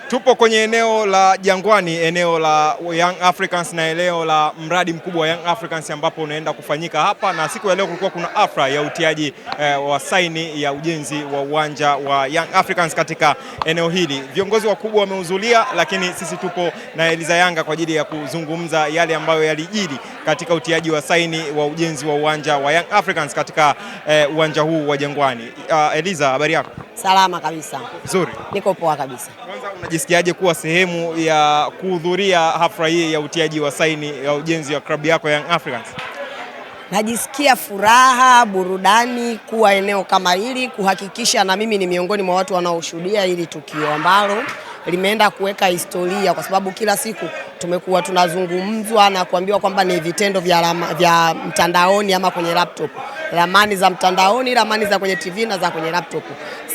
Tupo kwenye eneo la Jangwani, eneo la Young Africans na eneo la mradi mkubwa wa Young Africans ambapo unaenda kufanyika hapa, na siku ya leo kulikuwa kuna afra ya utiaji wa saini ya ujenzi wa uwanja wa Young Africans katika eneo hili. Viongozi wakubwa wamehudhuria, lakini sisi tupo na Eliza Yanga kwa ajili ya kuzungumza yale ambayo yalijiri katika utiaji wa saini wa ujenzi wa uwanja wa Young Africans katika uwanja huu wa Jangwani. Eliza, habari yako? Salama kabisa. Nzuri. Niko poa kabisa. Kwanza unajisikiaje kuwa sehemu ya kuhudhuria hafla hii ya utiaji wa saini ya ujenzi wa klabu yako Young Africans? Najisikia furaha, burudani kuwa eneo kama hili, kuhakikisha na mimi ni miongoni mwa watu wanaoshuhudia hili tukio ambalo limeenda kuweka historia, kwa sababu kila siku tumekuwa tunazungumzwa na kuambiwa kwamba ni vitendo vya mtandaoni ama kwenye laptop. Ramani za mtandaoni, ramani za kwenye TV na za kwenye laptop.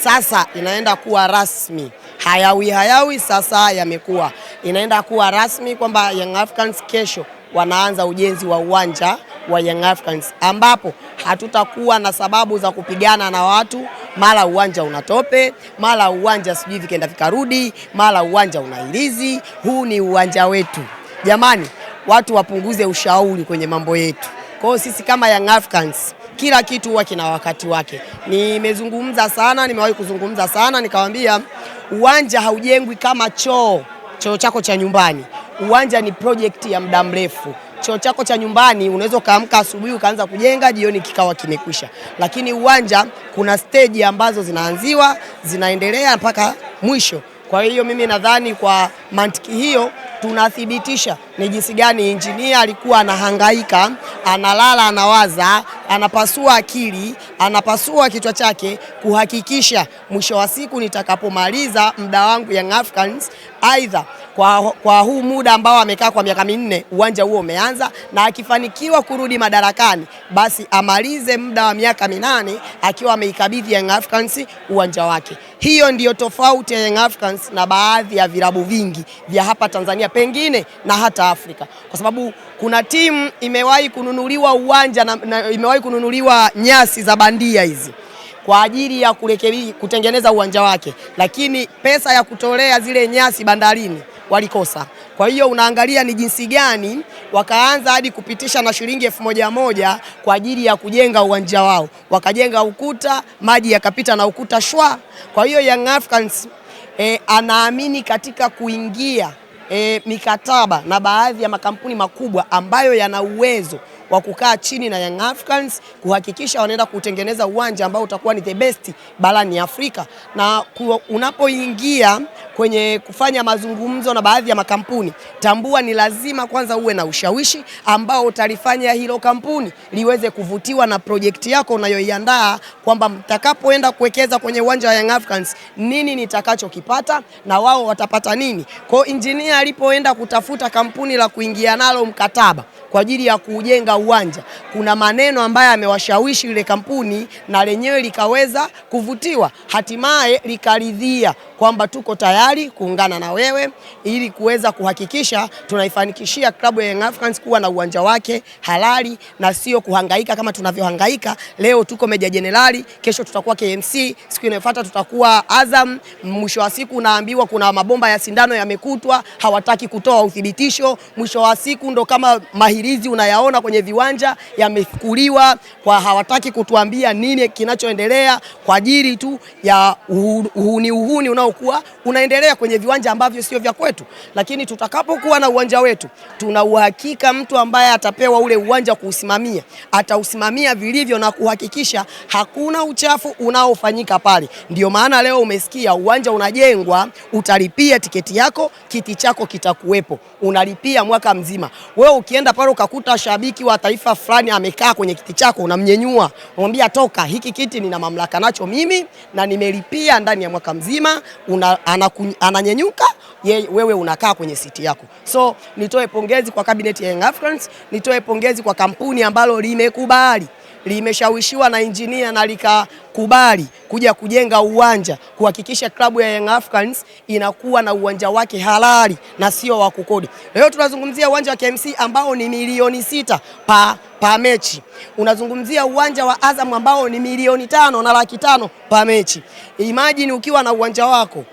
Sasa inaenda kuwa rasmi. Hayawi sasa yamekuwa. Inaenda kuwa rasmi kwamba Young Africans kesho wanaanza ujenzi wa uwanja wa Young Africans, ambapo hatutakuwa na sababu za kupigana na watu, mara uwanja unatope, mara uwanja sijui vikenda vikarudi, mara uwanja unailizi. Huu ni uwanja wetu. Jamani, watu wapunguze ushauri kwenye mambo yetu. Kwa hiyo sisi kama Young Africans kila kitu huwa kina wakati wake. Nimewahi kuzungumza sana nikamwambia uwanja haujengwi kama choo chako cha nyumbani. Uwanja ni project ya muda mrefu. Choo chako cha nyumbani unaweza kaamka asubuhi ukaanza kujenga, jioni kikawa kimekwisha. Lakini uwanja kuna stage ambazo zinaanziwa, zinaendelea mpaka mwisho. Kwa hiyo mimi nadhani kwa mantiki hiyo tunathibitisha ni jinsi gani engineer alikuwa anahangaika, analala, anawaza, anapasua akili, anapasua kichwa chake kuhakikisha mwisho wa siku nitakapomaliza muda wangu Young Africans, aidha kwa huu muda ambao amekaa kwa miaka 4 uwanja huo umeanza, na akifanikiwa kurudi madarakani basi amalize muda wa miaka 8 akiwa ameikabidhi Young Africans uwanja wake. Hiyo ndiyo tofauti ya Young Africans na baadhi ya vilabu vingi vya hapa Tanzania, pengine na hata Afrika, kwa sababu kuna timu imewahi kununuliwa uwanja na imewahi kununuliwa nyasi za bandia hizi kwa ajili ya kutengeneza uwanja wake, lakini pesa ya kutolea zile nyasi bandarini walikosa. Kwa hiyo unaangalia ni jinsi gani wakaanza hadi kupitisha na shilingi 1,000 kwa ajili ya kujenga uwanja wao. Wakajenga ukuta, maji yakapita na ukuta shwa. Kwa hiyo Young Africans anaamini katika kuingia mikataba na baadhi ya makampuni makubwa ambayo yana uwezo wa kukaa chini na Young Africans kuhakikisha wanaenda kutengeneza uwanja ambao utakuwa ni the best barani Afrika. Na unapoingia kwenye kufanya mazungumzo na baadhi ya makampuni, tambua ni lazima kwanza uwe na ushawishi ambao utalifanya hilo kampuni liweze kuvutiwa na project yako unayoiandaa, kwamba mtakapoenda kuwekeza kwenye uwanja wa Young Africans nini nitakachokipata na wao watapata nini. Kwa engineer alipoenda kutafuta kampuni la kuingia nalo mkataba kwa ajili ya kujenga uwanja, kuna maneno ambayo amewashawishi ile kampuni na lenyewe likaweza kuvutiwa, hatimaye likaridhia kwamba tuko tayari kuungana na wewe ili kuweza kuhakikisha tunaifanikishia klabu ya Young Africans kuwa na uwanja wake halali na sio kuhangaika kama tunavyohangaika. Leo tuko Meja Jenerali, kesho tutakuwa KMC, siku inayofuata tutakuwa Azam. Mwisho wa siku unaambiwa kuna mabomba ya sindano yamekutwa, hawataki kutoa uthibitisho. Mwisho wa siku ndo kama mahirizi unayaona kwenye viwanja yamefukuliwa, kwa hawataki kutuambia nini kinachoendelea kwa ajili tu ya uhuni unaokuwa unaendelea kwenye viwanja ambavyo sio vya kwetu. Lakini tutakapokuwa na uwanja wetu, tuna uhakika mtu ambaye atapewa ule uwanja kuusimamia atausimamia vilivyo na kuhakikisha hakuna uchafu unaofanyika pale. Ndio maana leo umesikia uwanja unajengwa, utalipia tiketi yako, kiti chako kitakuwepo, unalipia mwaka mzima. Wewe ukienda pale ukakuta shabiki wa taifa fulani amekaa kwenye kiti chako, unamnyenyua, unamwambia toka, hiki kiti nina mamlaka nacho mimi na nimelipia ndani ya mwaka mzima, ananyenyuka, wewe unakaa kwenye siti yako. So nitoe pongezi kwa cabinet ya Young Africans, nitoe pongezi kwa kampuni ambalo limekubali, limeshawishiwa na engineer na likakubali kuja kujenga uwanja, kuhakikisha klabu ya Young Africans inakuwa na uwanja wake halali na sio wa kukodi. Leo tunazungumzia uwanja wa KMC ambao ni milioni 6 pa mechi. Unazungumzia uwanja wa Azam ambao ni milioni 5 na laki 5 pa mechi. Imagine ukiwa na uwanja wako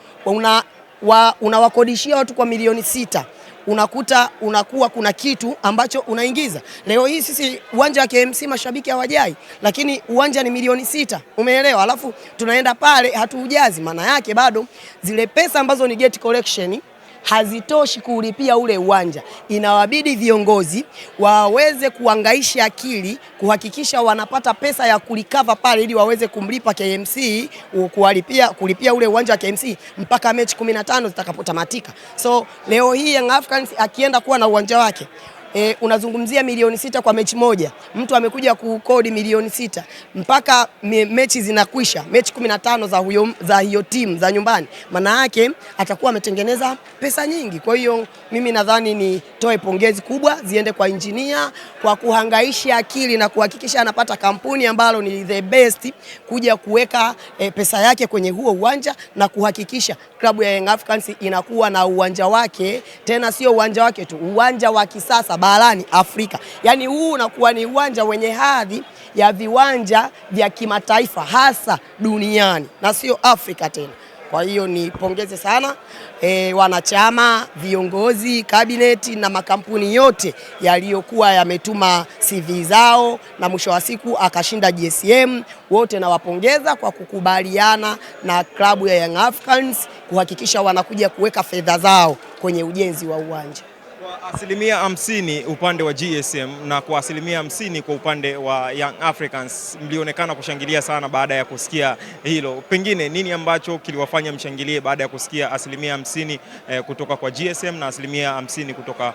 unawakodishia watu kwa milioni 6, unakuta unakuwa kuna kitu ambacho unaingiza. Leo hii sisi uwanja wa KMC mashabiki hawajai, lakini uwanja ni milioni 6, umeelewa? Alafu tunaenda pale hatuujazi, maana yake bado zile pesa ambazo ni gate collection hazitoshi kulipia ule uwanja. Inawabidi viongozi waweze kuhangaisha akili kuhakikisha wanapata pesa ya kulikava pale ili waweze kumlipa KMC kulipia ule uwanja wa KMC mpaka mechi 15 zitakapotamatika. So leo hii Young Africans akienda kuwa na uwanja wake, unazungumzia milioni 6 kwa mechi moja. Mtu amekuja kukodi milioni 6 mpaka mechi zinakwisha, mechi 15 za hiyo timu za nyumbani. Maana yake atakuwa ametengeneza pesa nyingi. Kwa hiyo mimi nadhani nitoe pongezi kubwa ziende kwa engineer kwa kuhangaisha akili na kuhakikisha anapata kampuni ambalo ni the best kuja kuweka pesa yake kwenye huo uwanja na kuhakikisha klabu ya Young Africans inakuwa na uwanja wake, tena sio uwanja wake tu, uwanja wa kisasa barani Afrika. Yaani huu unakuwa ni uwanja wenye hadhi ya viwanja vya kimataifa hasa duniani na sio Afrika tena. Kwa hiyo nipongeze sana wanachama, viongozi, kabineti na makampuni yote yaliyokuwa yametuma CV zao na mwisho wa siku akashinda GSM. Wote nawapongeza kwa kukubaliana na klabu ya Young Africans kuhakikisha wanakuja kuweka fedha zao kwenye ujenzi wa uwanja. Kwa asilimia 50 upande wa GSM na kwa asilimia 50 kwa upande wa Young Africans, mlionekana kushangilia sana baada ya kusikia hilo. Pengine nini ambacho kiliwafanya mshangilie baada ya kusikia asilimia 50 kutoka kwa GSM na asilimia 50 kutoka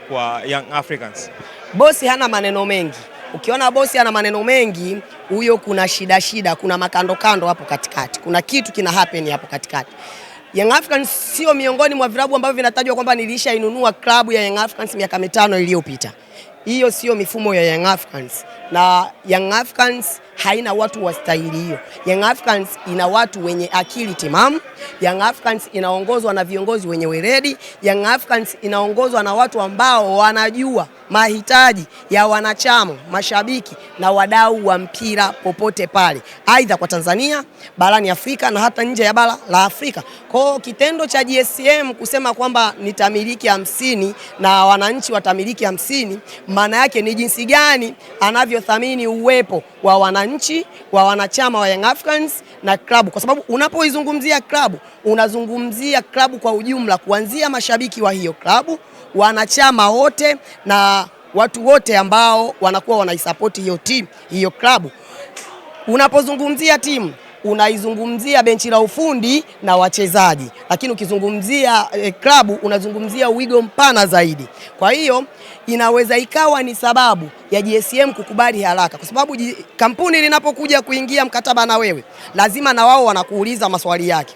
kwa Young Africans? Bosi hana maneno mengi. Ukiona bosi ana maneno mengi, huyo kuna shida, kuna makando hapo katikati. Kuna kitu kina happen hapo katikati. Young Africans sio miongoni mwa vilabu ambavyo vinatajwa kwamba nilishainunua klabu ya Young Africans miaka 5 iliyopita. Hiyo sio mifumo ya Young Africans, na Young Africans haina watu wa staili hiyo. Young Africans ina watu wenye akili timamu. Young Africans inaongozwa na viongozi wenye weledi. Young Africans inaongozwa na watu ambao wanajua mahitaji ya wanachama, mashabiki na wadau wa mpira popote pale, aidha kwa Tanzania, barani Afrika na hata nje ya bara la Afrika. Kwa kitendo cha GSM kusema kwamba nitamiliki 50 na wananchi watamiliki 50, maana yake ni jinsi gani anavyothamini uwepo wa wananchi, wa wanachama wa Young Africans na klabu, kwa sababu unapoizungumzia klabu unazungumzia klabu kwa ujumla, kuanzia mashabiki wa hiyo klabu, wanachama wote na watu wote ambao wanakuwa wanaisupport hiyo timu, hiyo klabu. Unapozungumzia timu unaizungumzia benchi la ufundi na wachezaji, lakini ukizungumzia klabu unazungumzia wigo mpana zaidi. Kwa hiyo inaweza ikawa ni sababu ya GSM kukubali haraka, kwa sababu kampuni linapokuja kuingia mkataba na wewe lazima na wao wanakuuliza maswali yake,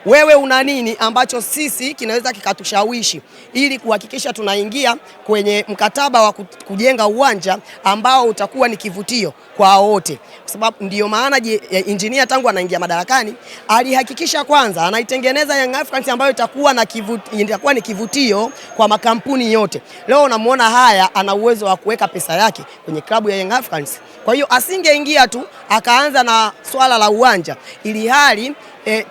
wewe una nini ambacho sisi kinaweza kikatushawishi ili kuhakikisha tunaingia kwenye mkataba wa kujenga uwanja ambao utakuwa ni kivutio kwa wote. Kwa sababu ndio maana engineer tangu anaingia madarakani alihakikisha kwanza anaitengeneza Young Africans ambayo itakuwa ni kivutio kwa makampuni yote. Leo unamuona haya ana uwezo wa kuweka pesa yake kwenye klabu ya Young Africans. Kwa hiyo asingeingia tu akaanza na swala la uwanja ili hali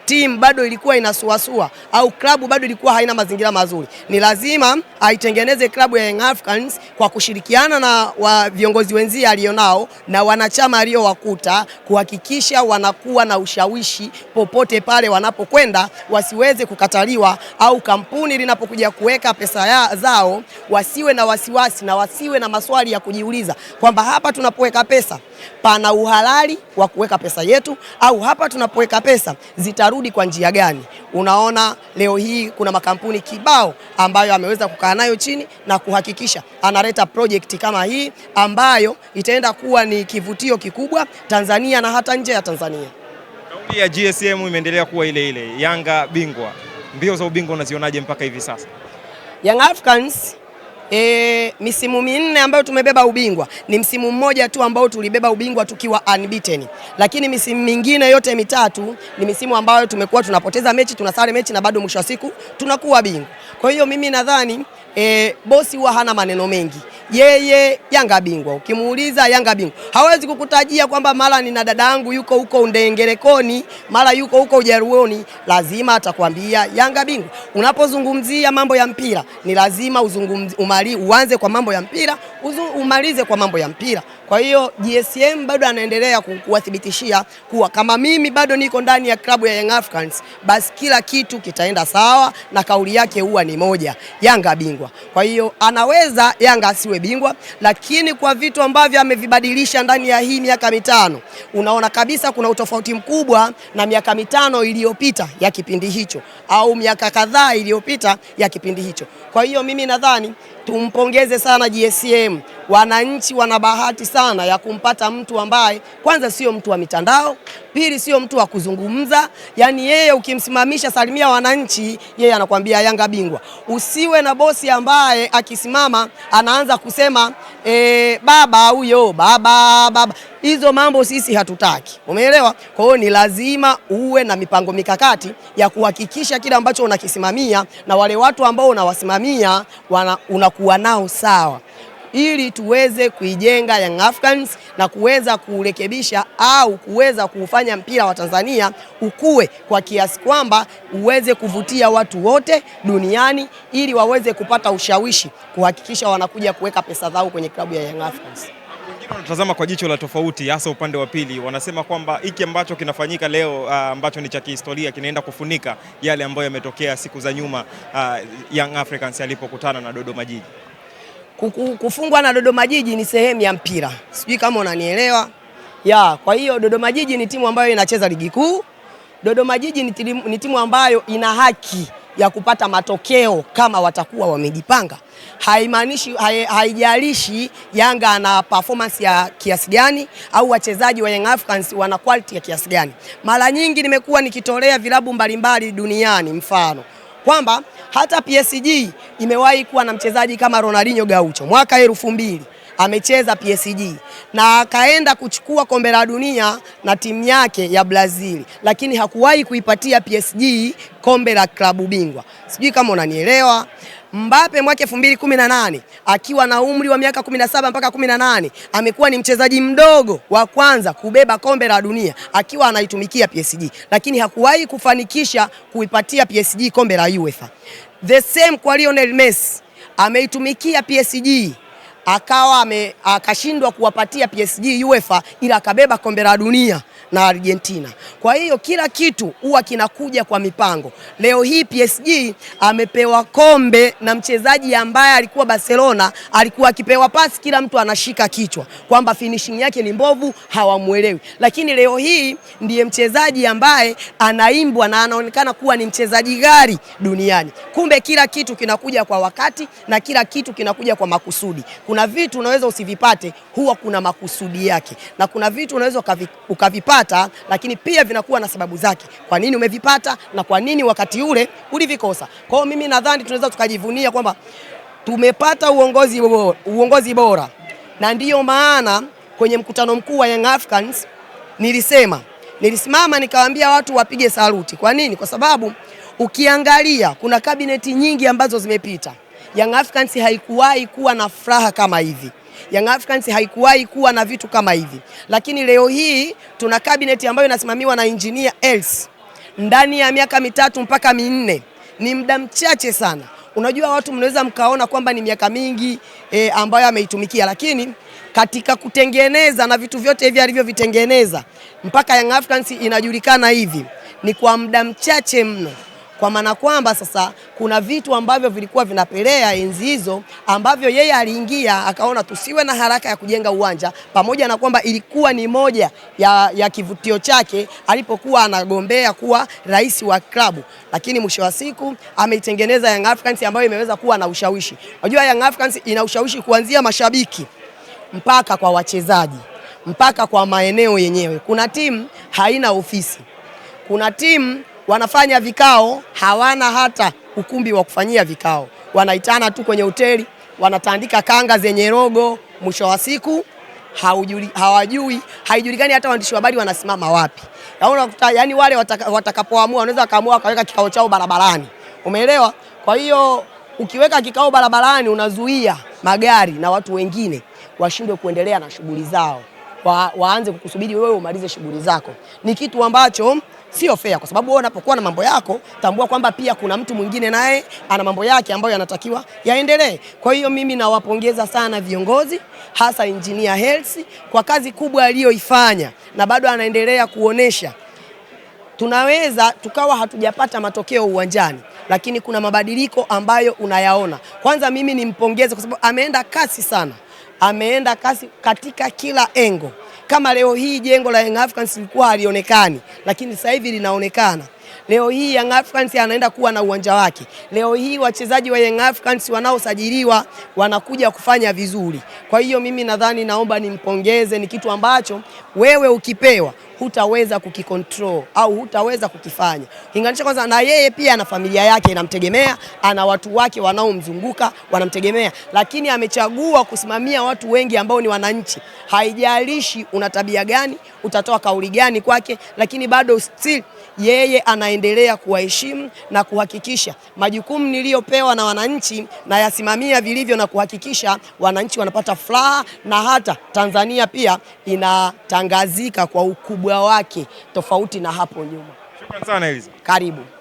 timu bado ilikuwa inasuasua au klabu bado ilikuwa haina mazingira mazuri. Ni lazima aitengeneze klabu ya Young Africans kwa kushirikiana na viongozi wenzie alionao na wanachama aliowakuta, kuhakikisha wanakuwa na ushawishi popote pale wanapokwenda, wasiweze kukataliwa, au kampuni linapokuja kuweka pesa zao wasiwe na wasiwasi na wasiwe na maswali ya kujiuliza kwamba hapa tunapoweka pesa pana uhalali wa kuweka pesa yetu, au hapa tunapoweka pesa zitarudi kwa njia gani. Unaona leo hii kuna makampuni kibao ambayo ameweza kukaa nayo chini na kuhakikisha analeta project kama hii ambayo itaenda kuwa ni kivutio kikubwa Tanzania na hata nje ya Tanzania. Kauli ya GSM imeendelea kuwa ile ile, Yanga bingwa. Mbio za ubingwa unazionaje mpaka hivi sasa? Young Africans misimu 4 ambayo tumebeba ubingwa, ni msimu mmoja tu ambao tulibeba ubingwa tukiwa unbeaten, lakini misimu mingine yote 3 ni misimu ambayo tumekuwa tunapoteza mechi, tunasare mechi na bado mwisho wa siku tunakuwa bingwa. Kwa hiyo mimi nadhani bosi huwa hana maneno mengi. yeye Yanga bingwa. Ukimuuliza Yanga bingwa, hawezi kukutajia kwamba mara nina dada yangu yuko huko Undengerekoni, mara yuko huko Ujaruoni. Lazima atakwambia Yanga bingwa. Unapozungumzia mambo ya mpira ni lazima uanze kwa mambo ya mpira, umalize kwa mambo ya mpira. Kwa hiyo GSM bado anaendelea kuwathibitishia kuwa kama mimi bado niko ndani ya klabu ya Young Africans, basi kila kitu kitaenda sawa, na kauli yake huwa ni moja, Yanga bingwa. Kwa hiyo anaweza Yanga asiwe bingwa, lakini kwa vitu ambavyo amevibadilisha ndani ya hii miaka mitano, unaona kabisa kuna utofauti mkubwa na miaka mitano iliyopita ya kipindi hicho, au miaka kadhaa iliyopita ya kipindi hicho. Kwa hiyo mimi nadhani tumpongeze sana GSM. Wananchi wana bahati sana ya kumpata mtu ambaye kwanza sio mtu wa mitandao, pili sio mtu wa kuzungumza. Yani yeye ukimsimamisha salimia wananchi, yeye anakuambia Yanga bingwa. Usiwe na bosi ambaye akisimama anaanza kusema baba huyo, baba. Hizo mambo sisi hatutaki. Umeelewa? Kwa hiyo ni lazima uwe na mipango mikakati ya kuhakikisha kile ambacho unakisimamia na wale watu ambao unawasimamia unakuwa nao sawa, ili tuweze kuijenga Young Africans na kuweza kurekebisha au kuweza kufanya mpira wa Tanzania ukue kwa kiasi kwamba uweze kuvutia watu wote duniani, ili waweze kupata ushawishi kuhakikisha wanakuja kuweka pesa zao kwenye klabu ya Young Africans. Wengine wanatazama kwa jicho la tofauti, hasa upande wa pili. Wanasema kwamba hiki ambacho kinafanyika leo ambacho ni cha kihistoria kinaenda kufunika yale ambayo yametokea siku za nyuma, Young Africans alipokutana na Dodoma Jiji. Kufungwa na Dodoma Jiji ni sehemu ya mpira, sijui kama unanielewa. Kwa hiyo Dodoma Jiji ni timu ambayo inacheza ligi kuu. Dodoma Jiji ni timu ambayo ina haki ya kupata matokeo kama watakuwa wamejipanga. Haimaanishi, haijalishi Yanga ana performance ya kiasi gani au wachezaji wa Young Africans wana quality ya kiasi gani. Mara nyingi nimekuwa nikitolea vilabu mbalimbali duniani mfano kwamba hata PSG imewahi kuwa na mchezaji kama Ronaldinho Gaucho mwaka 2000 amecheza PSG na akaenda kuchukua kombe la dunia na timu yake ya Brazil, lakini hakuwahi kuipatia PSG kombe la klabu bingwa. Sijui kama unanielewa. Mbappe mwaka 2018 akiwa na umri wa miaka 17 mpaka 18 amekuwa ni mchezaji mdogo wa kwanza kubeba kombe la dunia akiwa anaitumikia PSG, lakini hakuwahi kufanikisha kuipatia PSG kombe la UEFA. The same kwa Lionel Messi, ameitumikia PSG akashindwa kuwapatia PSG UEFA, ila akabeba kombe la dunia na Argentina. Kwa hiyo kila kitu huwa kinakuja kwa mipango. Leo hii PSG amepewa kombe na mchezaji ambaye alikuwa Barcelona, alikuwa akipewa pasi kila mtu anashika kichwa kwamba finishing yake ni mbovu, hawamuelewi. Lakini leo hii ndiye mchezaji ambaye anaimbwa na anaonekana kuwa ni mchezaji gari duniani. Kumbe kila kitu kinakuja kwa wakati na kila kitu kinakuja kwa makusudi. Kuna vitu unaweza usivipate, huwa kuna makusudi yake, na kuna vitu unaweza ukavipata lakini pia vinakuwa na sababu zake. Kwa nini umevipata na kwa nini wakati ule ulivikosa. Kwa hiyo mimi nadhani tunaweza tukajivunia kwamba tumepata uongozi bora, na ndiyo maana kwenye mkutano mkuu wa Young Africans nilisimama nikawaambia watu wapige saluti. Kwa nini? Kwa sababu ukiangalia kuna kabineti nyingi ambazo zimepita. Young Africans haikuwahi kuwa na furaha kama hivi. Young Africans haikuwahi kuwa na vitu kama hivi. Lakini leo hii tuna kabineti ambayo inasimamiwa na Engineer Els. Ndani ya miaka 3 mpaka 4 ni muda mchache sana. Unajua watu mnaweza mkaona kwamba ni miaka mingi ambayo ameitumikia, lakini katika kutengeneza na vitu vyote hivi alivyovitengeneza mpaka Young Africans inajulikana hivi ni kwa muda mchache mno. Kwa maana kwamba sasa kuna vitu ambavyo vilikuwa vinapelea enzi hizo ambavyo yeye aliingia akaona tusiwe na haraka ya kujenga uwanja, pamoja na kwamba ilikuwa ni moja ya kivutio chake alipokuwa anagombea kuwa rais wa klabu, lakini mwisho wa siku ameitengeneza Young Africans ambayo imeweza kuwa na ushawishi. Unajua Young Africans ina ushawishi kuanzia mashabiki mpaka kwa wachezaji mpaka kwa maeneo yenyewe. Kuna timu haina ofisi, kuna timu wanafanya vikao, hawana hata ukumbi wa kufanyia vikao. Wanaitana tu kwenye hoteli, wanatandika kanga zenye rogo, mwisho wa siku haijulikani hata waandishi wa habari wanasimama wapi. Yaani wale watakapoamua wanaweza kaamua wakaweka kikao chao barabarani. Umeelewa? Kwa hiyo Ukiweka kikao barabarani unazuia magari na watu wengine washindwe kuendelea na shughuli zao, waanze kukusubiri wewe umalize shughuli zako. Ni kitu ambacho sio fair, kwa sababu wewe unapokuwa na mambo yako, tambua kwamba pia kuna mtu mwingine naye ana mambo yake ambayo yanatakiwa yaendelee. Kwa hiyo mimi nawapongeza sana viongozi, hasa Engineer Hersi kwa kazi kubwa aliyoifanya, na bado anaendelea kuonesha. Tunaweza tukawa hatujapata matokeo uwanjani, lakini kuna mabadiliko ambayo unayaona. Kwanza mimi nimpongeze kwa sababu ameenda kasi sana. Ameenda kasi katika kila engo. Kama leo hii jengo la Young Africans lilikuwa halionekani, lakini sasa hivi linaonekana. Leo hii Young Africans anaenda kuwa na uwanja wake. Leo hii wachezaji wa Young Africans wanaosajiliwa wanakuja kufanya vizuri. Kwa hiyo mimi nadhani, naomba nimpongeze, ni kitu ambacho wewe ukipewa hutaweza kukikontrol au hutaweza kukifanya. Inganisha kwanza na yeye pia ana familia yake inamtegemea, ana watu wake wanaomzunguka wanamtegemea, lakini amechagua kusimamia watu wengi ambao ni wananchi. Haijalishi una tabia gani, utatoa kauli gani kwake, lakini bado still yeye anaendelea kuwaheshimu na kuhakikisha majukumu niliyopewa na wananchi na yasimamia vilivyo, na kuhakikisha wananchi wanapata furaha, na hata Tanzania pia inatangazika kwa ukubwa wake tofauti na hapo nyuma. Shukrani sana Eliza. Karibu.